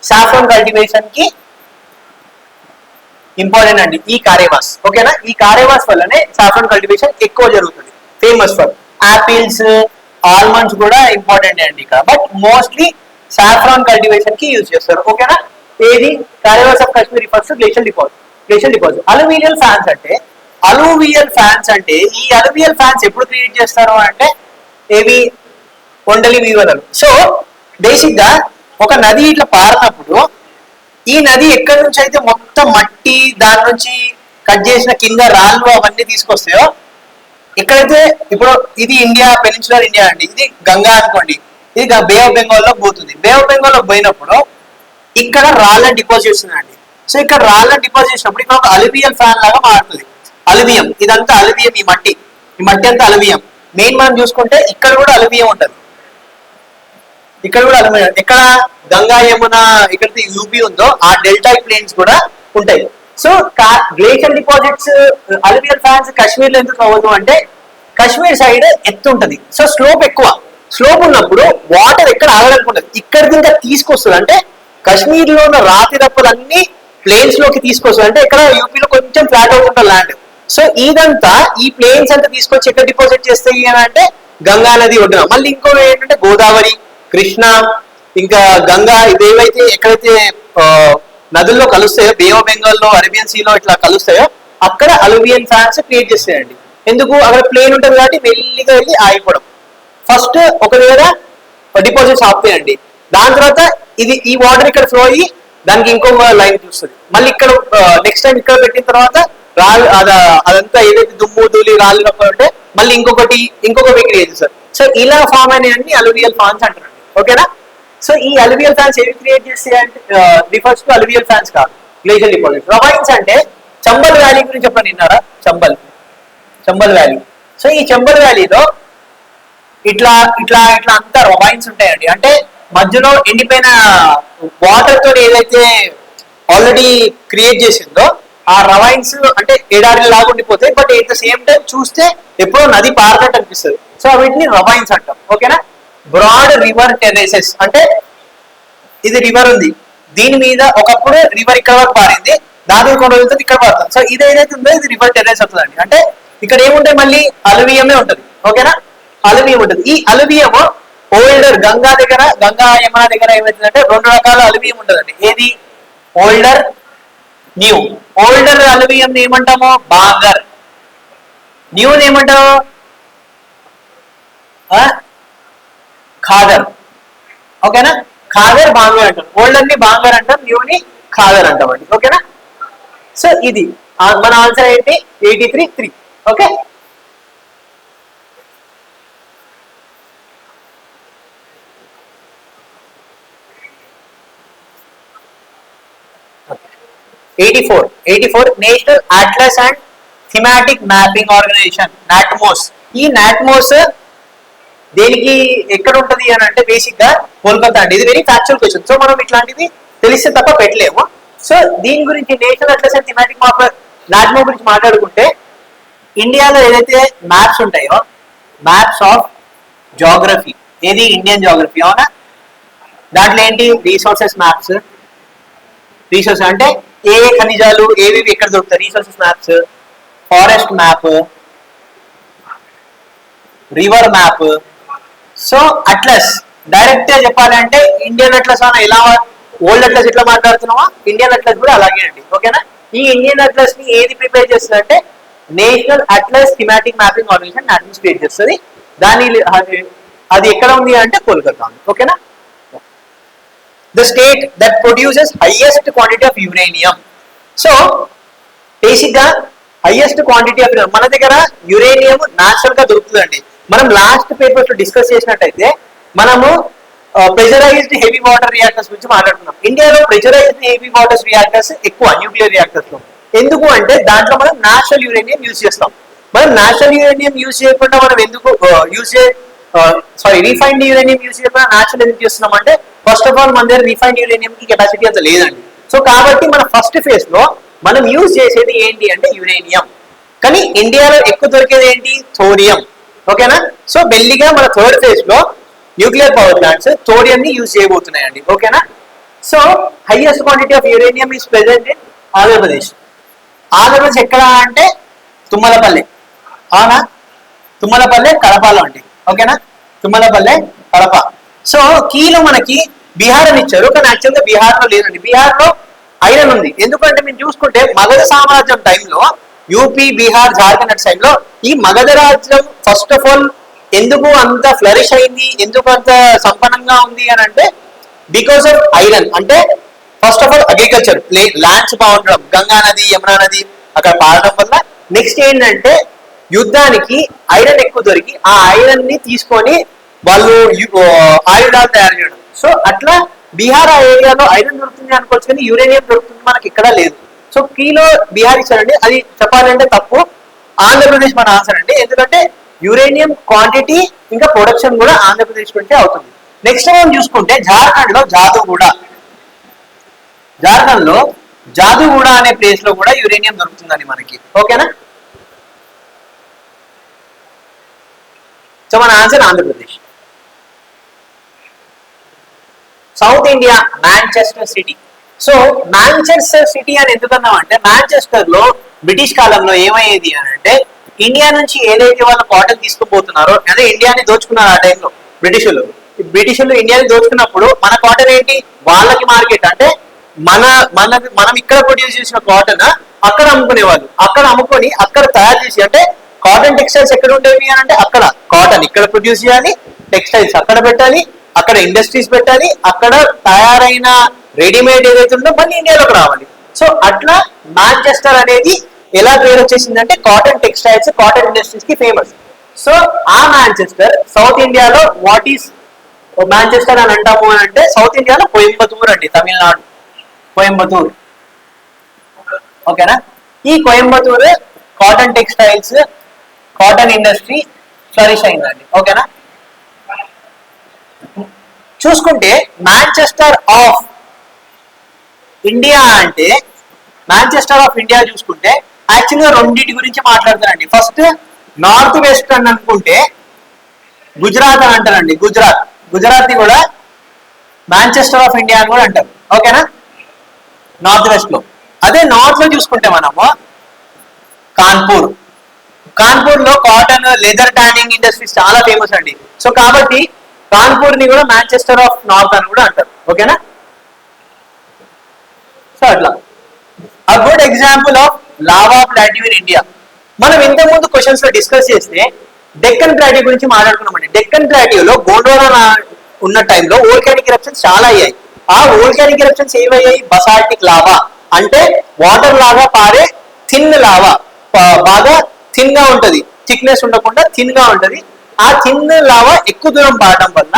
సాఫ్రాన్ కల్టివేషన్ కి ఇంపార్టెంట్ అండి ఈ కారేవాస్, ఓకేనా. ఈ కారేవాస్ వల్లనే సాఫ్రాన్ కల్టివేషన్ ఎక్కువ జరుగుతుంది. ఫేమస్ ఫర్ ఆపిల్స్, ఆల్మండ్స్ కూడా ఇంపార్టెంట్ అండి ఇక్కడ. బట్ మోస్ట్లీ సాఫ్రాన్ కల్టివేషన్ కి యూజ్ చేస్తారు, ఓకేనా. ఏది corridors of Kashmir refers to glacial deposit. Alluvial fans అంటే ఈ అలూవియల్ ఫ్యాన్స్ ఎప్పుడు క్రియేట్ చేస్తారు అంటే ఏవి కొండలి వీవలలు. సో బేసిక్ గా ఒక నది ఇట్లా పారినప్పుడు ఈ నది ఎక్కడి నుంచి అయితే మొత్తం మట్టి దాని నుంచి కట్ చేసిన కింద రాళ్ళు అవన్నీ తీసుకొస్తాయో, ఎక్కడైతే ఇప్పుడు ఇది ఇండియా పెనిన్సులర్ ఇండియా అండి, ఇది గంగా అనుకోండి, ఇది బే ఆఫ్ బెంగాల్ లో పోతుంది. బే ఆఫ్ బెంగాల్ లో పోయినప్పుడు ఇక్కడ రాళ్ళని డిపాజిట్ చేస్తుందండి. సో ఇక్కడ రాళ్ళని డిపాజిట్ చేసినప్పుడు ఇక్కడ ఒక అలువియల్ ఫ్యాన్ లాగా మారుతుంది. అలువియం ఇదంతా అలువియం, ఈ మట్టి అంతా అలువియం. మెయిన్ మనం చూసుకుంటే ఇక్కడ కూడా అలువియం ఉంటుంది. ఇక్కడ కూడా అలువియం, ఎక్కడ గంగా యమున ఎక్కడైతే యూపీ ఉందో ఆ డెల్టా ప్లేన్స్ కూడా ఉంటాయి. So glacial deposits alluvial fans Kashmir లో ఎందుకు అవ్వదు అంటే కాశ్మీర్ సైడ్ ఎత్తు ఉంటది. సో స్లోప్ ఎక్కువ, స్లోప్ ఉన్నప్పుడు వాటర్ ఎక్కడ ఆగడానికి ఇక్కడికి ఇంకా తీసుకొస్తుంది. అంటే కాశ్మీర్ లో ఉన్న రాతి రప్పలన్నీ ప్లేన్స్ లోకి తీసుకొస్తుంది. అంటే ఇక్కడ యూపీలో కొంచెం ఫ్లాట్ అవుతుంటుంది ల్యాండ్. సో ఇదంతా ఈ ప్లేన్స్ అంతా తీసుకొచ్చి ఎక్కడ డిపాజిట్ చేస్తాయి అని అంటే గంగా నది ఒడ్డున. మళ్ళీ ఇంకో ఏంటంటే గోదావరి, కృష్ణ, ఇంకా గంగా, ఇదేవైతే ఎక్కడైతే నదుల్లో కలుస్తాయో, బే ఆఫ్ బెంగాల్ లో, అరేబియన్ సీలో ఇట్లా కలుస్తాయో అక్కడ అలువియన్ ఫ్యాన్స్ క్రియేట్ చేస్తాయండి. ఎందుకు? అక్కడ ప్లేన్ ఉంటుంది కాబట్టి మెల్లిగా వెళ్ళి ఆగిపోవడం. ఫస్ట్ ఒక దగ్గర డిపాజిట్స్ ఆపుతాయండి, దాని తర్వాత ఈ వాటర్ ఇక్కడ ఫ్లో అయ్యి దానికి ఇంకొక లైన్ చూస్తుంది. మళ్ళీ ఇక్కడ నెక్స్ట్ టైం ఇక్కడ పెట్టిన తర్వాత రాళ్ళు అదంతా ఏదైతే దుమ్ము ధూళి రాళ్ళు ఉంటే మళ్ళీ ఇంకొక క్రియేట్ చేస్తారు. సో ఇలా ఫామ్ అయినాయన్ని అలువియల్ ఫ్యాన్స్ అంటారు. ఓకేనా? సో ఈ అలువియల్ ఫ్యాన్స్ ఏవి క్రియేట్ చేస్తాయి అంటే రిఫర్స్ టు అలువియల్ ఫ్యాన్స్ కాదు, గ్లేషియల్ డిపాజిట్స్. రవైన్స్ అంటే చంబల్ వ్యాలీ గురించి చెప్పండి, విన్నారా? చంబల్ వ్యాలీ. సో ఈ చంబల్ వ్యాలీలో ఇట్లా ఇట్లా ఇట్లా అంతా రవైన్స్ ఉంటాయండి. అంటే మధ్యలో ఎండిపోయిన వాటర్ తో ఏదైతే ఆల్రెడీ క్రియేట్ చేసిందో ఆ రవైన్స్ అంటే ఎడారి లాగా ఉండిపోతాయి. But at the same time చూస్తే ఎప్పుడో నది పారినట్టు అనిపిస్తుంది. సో వీటిని రవైన్స్ అంటాం. ఓకేనా? బ్రాడ్ రివర్ టెరెసెస్ అంటే ఇది రివర్ ఉంది, దీని మీద ఒకప్పుడు రివర్ ఇక్కడ వరకు పారింది, దాని కొన్ని రోజులతో ఇక్కడ పారుతుంది. సో ఇది ఏదైతే ఉందో ఇది రివర్ టెరెస్ అవుతుందండి. అంటే ఇక్కడ ఏముంటాయి, మళ్ళీ అలువియమే ఉంటుంది. ఓకేనా? అలువియం ఉంటుంది. ఈ అలువియం ఓల్డర్ గంగా యమున దగ్గర ఏమవుతుందంటే రెండు రకాల అలువియం ఉంటుందండి. ఏది? Older, new. ఓల్డర్ అలువియం ఏమంటామో బాంగర్, న్యూ ఏమంటాము ఖాదర్. ఓకేనా? ఖాదర్, బాంగర్ అంటాం. ఓల్డర్ ని బాంగర్ అంటాం, న్యూ ని ఖాదర్ అంటాం అండి. ఓకేనా? సో ఇది మన ఆన్సర్ ఏంటి? 83 okay. National atlas and thematic mapping organisation, NATMO. ఈ నాట్మోస్ దేనికి ఎక్కడ ఉంటది అని అంటే బేసిక్ గా కోల్కతా అండి. ఇది వెరీ ఫ్యాక్చువల్ క్వశ్చన్. సో మనం ఇట్లాంటివి తెలిస్తే తప్ప పెట్టలేము. సో దీని గురించి నేషనల్ అట్లస్ అండ్ థిమాటిక్ నాట్మో గురించి మాట్లాడుకుంటే ఇండియాలో ఏదైతే మ్యాప్స్ ఉంటాయో, మ్యాప్స్ ఆఫ్ జాగ్రఫీ, ఏది ఇండియన్ జాగ్రఫీ, అవునా? దాంట్లో ఏంటి? Resources maps. రీసోర్సెస్ అంటే ఏ ఖనిజాలు ఏవి ఎక్కడ దొరుకుతాయి, resources maps. Forest map, river map. So atlas direct గా చెప్పాలంటే ఇండియన్ అట్లస్ అన్న ఎలా ఓల్డ్ అట్లస్ ఎట్లా మాట్లాడుతున్నామో ఇండియన్ అట్లస్ కూడా అలాగే అండి. ఓకేనా? ఈ ఇండియన్ అట్లస్ ని ఏది ప్రిపేర్ చేస్తుంది అంటే national atlas thematic mapping organisation NATMO create చేస్తుంది. దాని అది ఎక్కడ ఉంది అంటే కోల్కతా. ఓకేనా? The state that produces highest quantity of uranium. So basic గా హైయెస్ట్ క్వాంటిటీ ఆఫ్ మన దగ్గర యురేనియం న్యాచురల్ గా దొరుకుతుందండి. మనం లాస్ట్ పేపర్స్ లో డిస్కస్ చేసినట్టయితే మనము ప్రెషరైజ్డ్ హెవీ వాటర్ రియాక్టర్స్ గురించి మాట్లాడుతున్నాం. ఇండియాలో ప్రెషరైజ్డ్ హెవీ వాటర్ రియాక్టర్స్ ఎక్కువ న్యూక్లియర్ రియాక్టర్స్ లో. ఎందుకు అంటే దాంట్లో మనం న్యాచురల్ యురేనియం యూజ్ చేస్తాం. మనం న్యాచురల్ యురేనియం యూజ్ చేయకుండా మనం ఎందుకు రిఫైన్డ్ యురేనియం యూజ్ చేయకుండా న్యాచురల్ ఎందుకు చేస్తున్నాం అంటే ఫస్ట్ ఆఫ్ ఆల్ మన దగ్గర రిఫైన్డ్ యురేనియం కి కెపాసిటీ అంత లేదండి. సో కాబట్టి మన ఫస్ట్ ఫేజ్ లో మనం యూజ్ చేసేది ఏంటి అంటే యురేనియం. కానీ ఇండియాలో ఎక్కువ దొరికేది ఏంటి? థోరియం. ఓకేనా? సో బెల్లిగా మన థర్డ్ ఫేజ్ లో న్యూక్లియర్ పవర్ ప్లాంట్స్ థోరియం ని యూజ్ చేయబోతున్నాయండి. ఓకేనా? So highest quantity of uranium is present in Andhra Pradesh. Andhra Pradesh ఎక్కడ అంటే తుమ్మలపల్లె, అవునా? తుమ్మలపల్లె కడపలో అండి. ఓకేనా? తుమ్మలపల్లె కడప. సో కీలో మనకి బీహార్ అని ఇచ్చారు, కానీ యాక్చువల్గా బీహార్ లో లేదండి. బీహార్ లో ఐరన్ ఉంది. ఎందుకంటే మీరు చూసుకుంటే మగధ సామ్రాజ్యం టైంలో యూపీ, బీహార్, జార్ఖండ్ అటు సైడ్ లో ఈ మగధ రాజ్యం ఫస్ట్ ఆఫ్ ఆల్ ఎందుకు అంత ఫ్లరిష్ అయింది, ఎందుకు అంత సంపన్నంగా ఉంది అని అంటే బికాస్ ఆఫ్ ఐరన్. అంటే first of all agriculture, lands బాగుండడం, గంగా నది, యమునా నది అక్కడ పారడం వల్ల. నెక్స్ట్ ఏంటంటే యుద్ధానికి ఐరన్ ఎక్కువ దొరికి ఆ ఐరన్ ని తీసుకొని వాళ్ళు ఆయుధాలు తయారు చేయడం. సో అట్లా బీహార్ ఆ ఏరియాలో ఐరన్ దొరుకుతుంది అనుకోవచ్చు, కానీ యురేనియం దొరుకుతుంది మనకి ఇక్కడ లేదు. సో కీలో బీహార్ ఇచ్చారండి, అది చెప్పాలంటే తప్పు. ఆంధ్రప్రదేశ్ మన ఆన్సర్ అండి, ఎందుకంటే యురేనియం క్వాంటిటీ ఇంకా ప్రొడక్షన్ కూడా ఆంధ్రప్రదేశ్ నుంచే అవుతుంది. నెక్స్ట్ మనం చూసుకుంటే జార్ఖండ్ లో జాదుగూడ, జార్ఖండ్ లో జాదుగూడ అనే ప్లేస్ లో కూడా యురేనియం దొరుకుతుందండి మనకి. ఓకేనా? సో మన answer Andhra Pradesh. South India Manchester city. So Manchester city అని ఎందుకన్నాం అంటే మాంచెస్టర్ లో బ్రిటిష్ కాలంలో ఏమయ్యేది అని అంటే ఇండియా నుంచి ఏదైతే వాళ్ళు కాటన్ తీసుకుపోతున్నారో అదే ఇండియాని దోచుకున్నారు ఆ టైంలో బ్రిటిషులు ఇండియాని దోచుకున్నప్పుడు మన కాటన్ ఏంటి వాళ్ళకి మార్కెట్. అంటే మనం ఇక్కడ ప్రొడ్యూస్ చేసిన కాటన్ అక్కడ అమ్ముకునేవాళ్ళు, అక్కడ అమ్ముకొని అక్కడ తయారు చేసి, అంటే కాటన్ టెక్స్టైల్స్ ఎక్కడ ఉండేవి అని అంటే అక్కడ కాటన్ ఇక్కడ ప్రొడ్యూస్ చేయాలి, టెక్స్టైల్స్ అక్కడ పెట్టాలి, అక్కడ ఇండస్ట్రీస్ పెట్టాలి, అక్కడ తయారైన రెడీమేడ్ ఏదైతే ఉందో మళ్ళీ ఇండియాలోకి రావాలి. సో అట్లా మాంచెస్టర్ అనేది ఎలా పేరు వచ్చేసిందంటే కాటన్ టెక్స్టైల్స్, కాటన్ ఇండస్ట్రీస్ కి ఫేమస్. సో ఆ మాంచెస్టర్ సౌత్ ఇండియాలో వాట్ ఈస్ మాంచెస్టర్ అని అంటాము అని అంటే సౌత్ ఇండియాలో కోయంబత్తూర్ అండి, తమిళనాడు కోయంబత్తూర్. ఓకేనా? ఈ Coimbatore cotton textiles, cotton industry flourish అయిందండి. ఓకేనా? చూసుకుంటే మాంచెస్టర్ ఆఫ్ ఇండియా అంటే మాంచెస్టర్ ఆఫ్ ఇండియా చూసుకుంటే యాక్చువల్గా రెండింటి గురించి మాట్లాడతారండి. ఫస్ట్ నార్త్ వెస్ట్ అని అనుకుంటే గుజరాత్ అని అంటారండి. గుజరాత్ ని కూడా మాంచెస్టర్ ఆఫ్ ఇండియా అని కూడా అంటారు. ఓకేనా? నార్త్ వెస్ట్ లో. అదే నార్త్ లో చూసుకుంటే మనము కాన్పూర్ లో కాటన్, లెదర్ టానింగ్ ఇండస్ట్రీస్ చాలా ఫేమస్ అండి. సో కాబట్టి కాన్పూర్ ని కూడా మాంచెస్టర్ ఆఫ్ నార్త్ అని కూడా అంటారు. ఓకేనా? సో అట్లా a good example of lava plateau in India. మనం ఇంతకుముందు క్వశ్చన్స్ లో డిస్కస్ చేస్తే డెక్కన్ ప్లాట్యూ గురించి మాట్లాడుకున్నామండి. డెక్కన్ ప్లాట్యూలో గోండ్వానా ఉన్న టైంలో వోల్కానిక్ ఎరప్షన్స్ చాలా అయ్యాయి. ఆ వోల్కానిక్ ఎరప్షన్స్ ఏమయ్యాయి? బసాల్టిక్ లావా, అంటే వాటర్ లాగా పారే థిన్ లావా, బాగా థిన్ గా ఉంటది, థిక్నెస్ ఉండకుండా థిన్ గా ఉంటది. ఆ థిన్ లావా ఎక్కువ దూరం పారడం వల్ల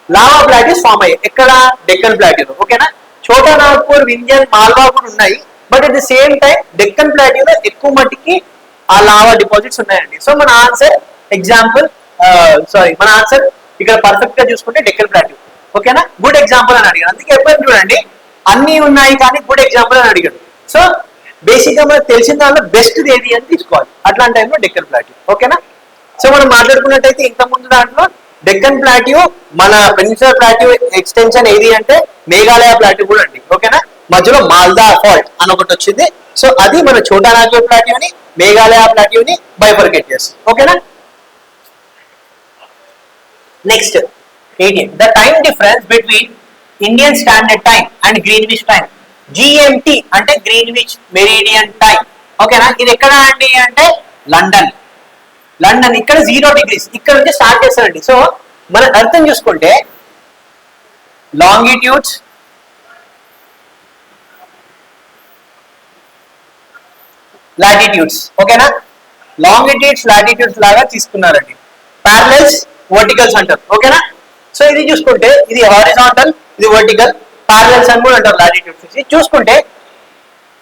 లావా ప్లాట్యూస్ ఫామ్ అయ్యాయి. ఎక్కడ? డెక్కన్ ప్లాట్యూలో. ఓకేనా? ఛోటా నాగ్పూర్, వింధ్యన్, మాల్వా కూడా ఉన్నాయి. But at the same time Deccan ప్లాట్యూలో ఎక్కువ మట్టికి ఆ లావా డిపాజిట్స్ ఉన్నాయండి. సో మన ఆన్సర్ మన ఆన్సర్ ఇక్కడ పర్ఫెక్ట్ గా చూసుకుంటే డెక్కన్ ప్లాట్యూ. ఓకేనా? గుడ్ ఎగ్జాంపుల్ అని అడిగాడు. అందుకే ఎప్పుడు చూడండి అన్ని ఉన్నాయి కానీ గుడ్ ఎగ్జాంపుల్ అని అడిగాడు. సో బేసిక్ గా మనకు తెలిసిన దానిలో బెస్ట్ ఏది అని తీసుకోవాలి. అట్లాంటి టైంలో డెక్కన్ ప్లాట్యూ. ఓకేనా? సో మనం మాట్లాడుకున్నట్టయితే ఇంత ముందు దాంట్లో డెక్కన్ ప్లాట్యూ, మన పెనిన్సులర్ ప్లాట్యూ ఎక్స్టెన్షన్ ఏది అంటే మేఘాలయ ప్లాట్యూ కూడా అండి. ఓకేనా? మధ్యలో మాల్దా ఫాల్ట్ అని ఒకటి వచ్చింది. సో అది మన ఛోటా నాగ్పూర్ ప్లాట్యూని, మేఘాలయ ప్లాట్యూని బైఫర్కేట్ చేస్తుంది. ఓకేనా? Next 18. The time difference between Indian standard time and Greenwich time. GMT అంటే గ్రీన్విచ్ మెరీడియన్ టైం. ఓకేనా? ఇది ఎక్కడ అండి అంటే లండన్. ఇక్కడ 0 degrees ఇక్కడ నుంచి స్టార్ట్ చేస్తారండి. సో మన అర్థం చూసుకుంటే లాంగిట్యూడ్స్, లాటిట్యూడ్స్. ఓకేనా? లాటిట్యూడ్స్ లాగా తీసుకున్నారండి. ప్యారలల్స్, వర్టికల్స్ అంటారు. ఓకేనా? సో ఇది చూసుకుంటే ఇది హారిజాంటల్, ఇది వర్టికల్, ప్యారలల్స్ అని కూడా అంటారు లాటిట్యూడ్స్. చూసుకుంటే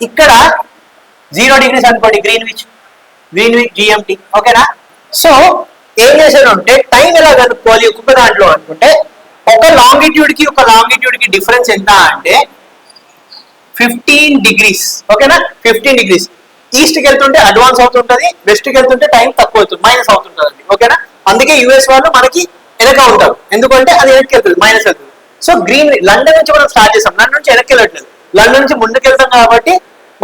ఇక్కడ 0 degrees అనుకోండి గ్రీన్విచ్ GMT. ఓకేనా? సో ఏం చేశారు అంటే టైం ఎలా కనుక్కోవాలి ఒక్కొక్క దాంట్లో అనుకుంటే ఒక లాంగిట్యూడ్ కి డిఫరెన్స్ ఎంత అంటే 15 degrees. ఓకేనా? 15 degrees. ఈస్ట్కి వెళ్తుంటే అడ్వాన్స్ అవుతుంటది, వెస్ట్కి వెళ్తుంటే టైం తక్కువ అవుతుంది, మైనస్ అవుతుంటది. ఓకేనా? అందుకే యూఎస్ వాళ్ళు మనకి వెనక ఉంటారు, ఎందుకంటే అది వెనక్కి వెళ్తుంది, మైనస్ వెళ్తుంది. సో లండన్ నుంచి మనం స్టార్ట్ చేస్తాం, లండన్ నుంచి వెనక్కి వెళ్ళట్లేదు, లండన్ నుంచి ముందుకు వెళ్తాం కాబట్టి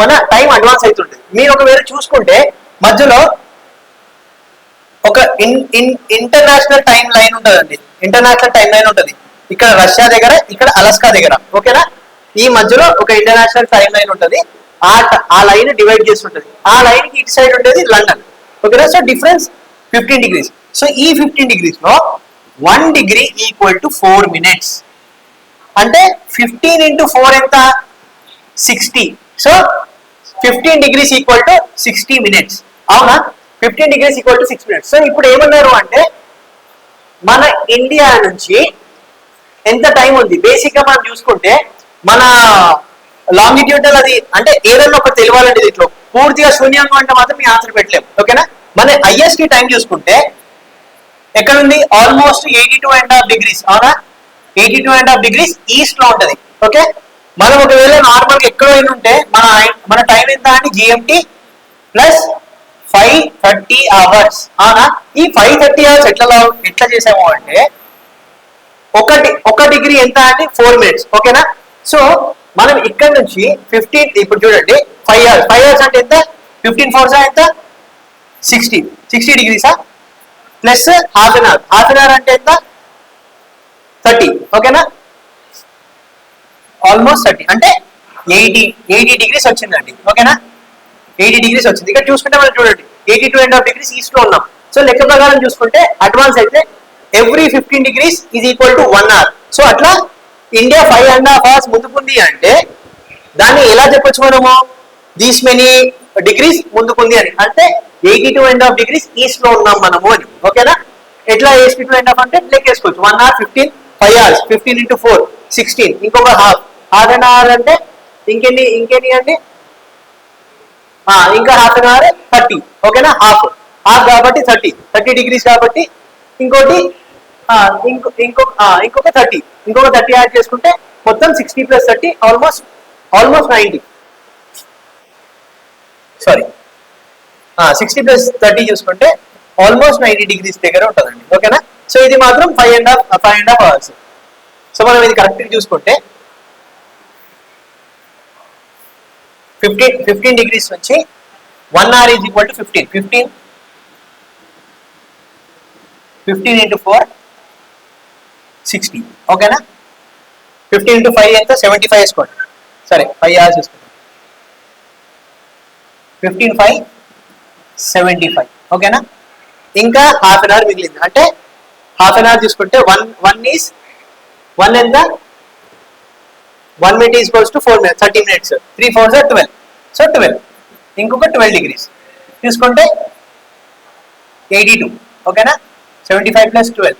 మన టైం అడ్వాన్స్ అవుతుంటుంది. మీరు ఒకవేళ చూసుకుంటే మధ్యలో ఒక ఇంటర్నేషనల్ టైం లైన్ ఉంటుందండి, ఇంటర్నేషనల్ టైం లైన్ ఉంటుంది. ఇక్కడ రష్యా దగ్గర, ఇక్కడ అలస్కా దగ్గర. ఓకేనా, ఈ మధ్యలో ఒక ఇంటర్నేషనల్ టైం లైన్ ఉంటుంది. ఆ లైన్ డివైడ్ చేసి ఉంటుంది. ఆ లైన్ కి ఇటు సైడ్ ఉండేది లండన్. ఓకేనా, సో డిఫరెన్స్ 15 degrees. సో ఈ 15 degrees లో 1 degree ఈక్వల్ టు 4 minutes. అంటే 15 into 4 ఎంత? 60. So 15 degrees equal to 60 minutes. అవునా, 15 degrees equal to 6 minutes. So ఇప్పుడు ఏమన్నారు అంటే మన ఇండియా నుంచి ఎంత టైం ఉంది బేసిక్ గా మనం చూసుకుంటే, మన లాంగిట్యూడల్ అది అంటే ఏదైనా ఒక తెలియాలండి. దీంట్లో పూర్తిగా శూన్యంగా అంటే మాత్రం మీ ఆన్సర్ పెట్టలేము. ఓకేనా, మన ఐఎస్టీ టైం చూసుకుంటే ఎక్కడ ఉంది? Almost 82.5 degrees. అవునా, 82.5 degrees ఈస్ట్ లో ఉంటది. ఓకే, మనం ఒకవేళ నార్మల్ గా ఎక్కడో ఉంటే మన టైం ఎంత అంటే జిఎంటీ ప్లస్ 530 hours. అవునా, ఈ 530 hours ఎట్లా చేసాము అంటే ఒక డిగ్రీ ఎంత అంటే 4 minutes. ఓకేనా, సో మనం ఇక్కడ నుంచి 15 ఇప్పుడు చూడండి 5 hours అంటే ఎంత? 15 4 ఎంత? 60 degrees plus half an hour అంటే ఎంత? 30. ఓకేనా, ఆల్మోస్ట్ 30 అంటే 80 degrees వచ్చిందండి. ఓకేనా, 80 degrees వచ్చింది. ఇక్కడ చూసుకుంటే మనం చూడండి 82.5 degrees ఈస్ట్ లో ఉన్నాం. సో లెక్క ప్రకారం చూసుకుంటే అడ్వాన్స్ అయితే every 15 degrees is equal to 1 hour. So అట్లా ఇండియా 5.5 hours ముందుకుంది అంటే దాన్ని ఎలా చెప్పొచ్చు మనము? దీస్ మెనీ డిగ్రీస్ ముందుకుంది అని. అంటే 82.5 degrees ఈస్ట్ లో ఉన్నాం మనము అని. ఓకేనా, ఎట్లా 82.5 అంటే లెక్క వేసుకోవచ్చు. 1 hour 15, 5 hours 15 into 4 16, ఇంకొక హాఫ్ అన్ అవర్ అంటే ఇంకెన్ని అండి? ఇంకా హాఫ్ అన్ అవర్ 30. ఓకేనా, హాఫ్ కాబట్టి 30 degrees కాబట్టి ఇంకొక 30 యాడ్ చేసుకుంటే మొత్తం 60 + 30 ఆల్మోస్ట్ 90. సారీ, 60 + 30 చూసుకుంటే ఆల్మోస్ట్ 90 degrees దగ్గర ఉంటుందండి. ఓకేనా, సో ఇది మాత్రం 5.5 hours. సో మనం ఇది కరెక్ట్ చూసుకుంటే 15 degrees నుంచి 1 hour is equal to 15 into 4 60. ఓకేనా, 15 into 5 ఎంత? 75 వేసుకోండి. సరే 5 hours వేసుకోండి. 15 5 75. ఓకేనా, ఇంకా హాఫ్ అన్ అవర్ మిగిలింది. అంటే హాఫ్ అన్ అవర్ తీసుకుంటే 1 ఎంత? 1 minute equals to 4 minutes 30 minutes. 3 4s are 12. So 12 ఇంకొక 12 degrees తీసుకుంటే 82. ఓకేనా, 75 + 12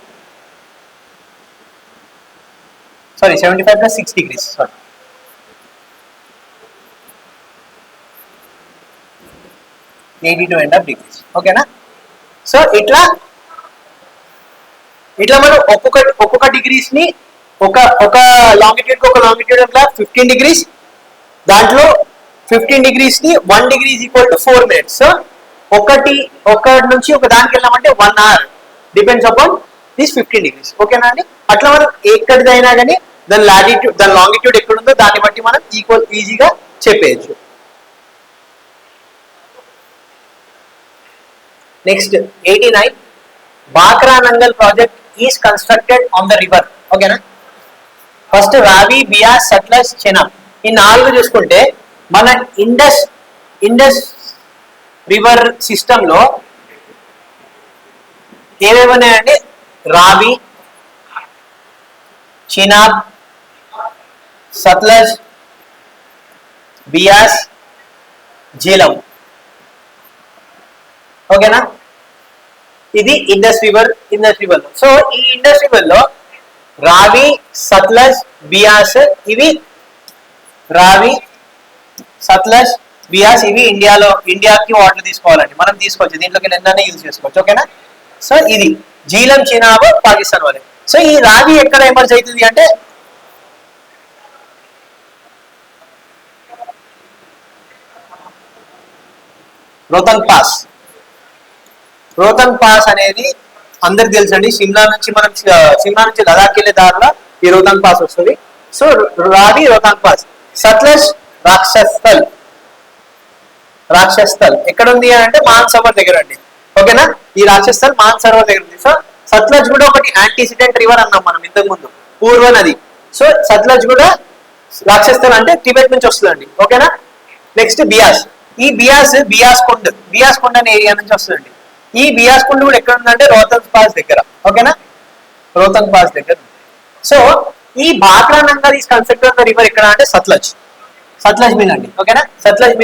సారీ 75 + 6 degrees. Sorry 82.5 degrees. ఓకేనా, సో ఇట్లా మనం ఒక్కొక్క డిగ్రీస్ ని ఒక లాంగిట్యూడ్ ఒక లాంగిట్యూడ్ అట్లా 15 degrees, దాంట్లో 15 degrees ని 1 degree is equal to 4 minutes. So ఒకటి నుంచి ఒక దానికి వెళ్ళామంటే 1 hour depends upon this 15 degrees. ఓకేనా అండి, అట్లా మనం ఎక్కడిదైనా కానీ దాని లాంగిట్యూడ్ ఎక్కడుందో దాన్ని బట్టి మనం ఈజీగా చెప్పేయచ్చు. Next 89, Bhakra Nangal project is constructed on the river. ఓకేనా, ఫస్ట్ రావి, బియాస్, సట్లెజ్, చెనాబ్ ఈ 4 చూసుకుంటే మన ఇండస్ రివర్ సిస్టమ్ లో ఏమేమి ఉన్నాయండి? రావి, చెనాబ్, సట్లెజ్, బియాస్, జీలం. ఓకేనా, ఇది ఇండస్ రివర్. సో ఈ ఇండస్ రివర్ లో రావి, సట్లెజ్, బియాస్ ఇవి రావి, సట్లెజ్, బియాస్ ఇవి ఇండియాకి వాటర్ తీసుకోవాలండి. మనం తీసుకోవచ్చు, దీంట్లోకి ఎన్నైనా యూజ్ చేసుకోవచ్చు. ఓకేనా, సో ఇది జీలం, చినాబ్ పాకిస్తాన్ వాళ్ళే. సో ఈ రావి ఎక్కడ ఎమర్జ్ అవుతుంది అంటే రోహతంగ్ పాస్ అనేది అందరికి తెలుసండి. సిమ్లా నుంచి లదాఖ్ వెళ్ళే దారిలో ఈ రోహతంగ్ పాస్ వస్తుంది. సో రావి, రోహతంగ్ పాస్. సట్లెజ్, రాక్షస్థల్ ఎక్కడ ఉంది అంటే మాన్సరోవర్ దగ్గర అండి. ఈ రాక్షస్థల్ మాన్సరోవర్ దగ్గర ఉంది. సో సట్లెజ్ కూడా ఒకటి యాంటీసిడెంట్ రివర్ అన్నాం మనం ఇంతకు ముందు. పూర్వ నది. సో సత్లజ్ కూడా రాక్షస్థాన్ అంటే టిబెట్ నుంచి వస్తుందండి. ఓకేనా. నెక్స్ట్ బియాస్. ఈ బియాస్ కొండ అనే ఏరియా నుంచి వస్తుందండి. ఈ బియాస్ కొండ కూడా ఎక్కడ ఉందంటే రోహతంగ్ పాస్ దగ్గర. ఓకేనా, రోహతంగ్ పాస్ దగ్గర. సో ఈ Bhakra Nangal is constructed the river ఎక్కడ అంటే సత్లజ్ మీద అండి. ఓకేనా, సత్లజ్ మీద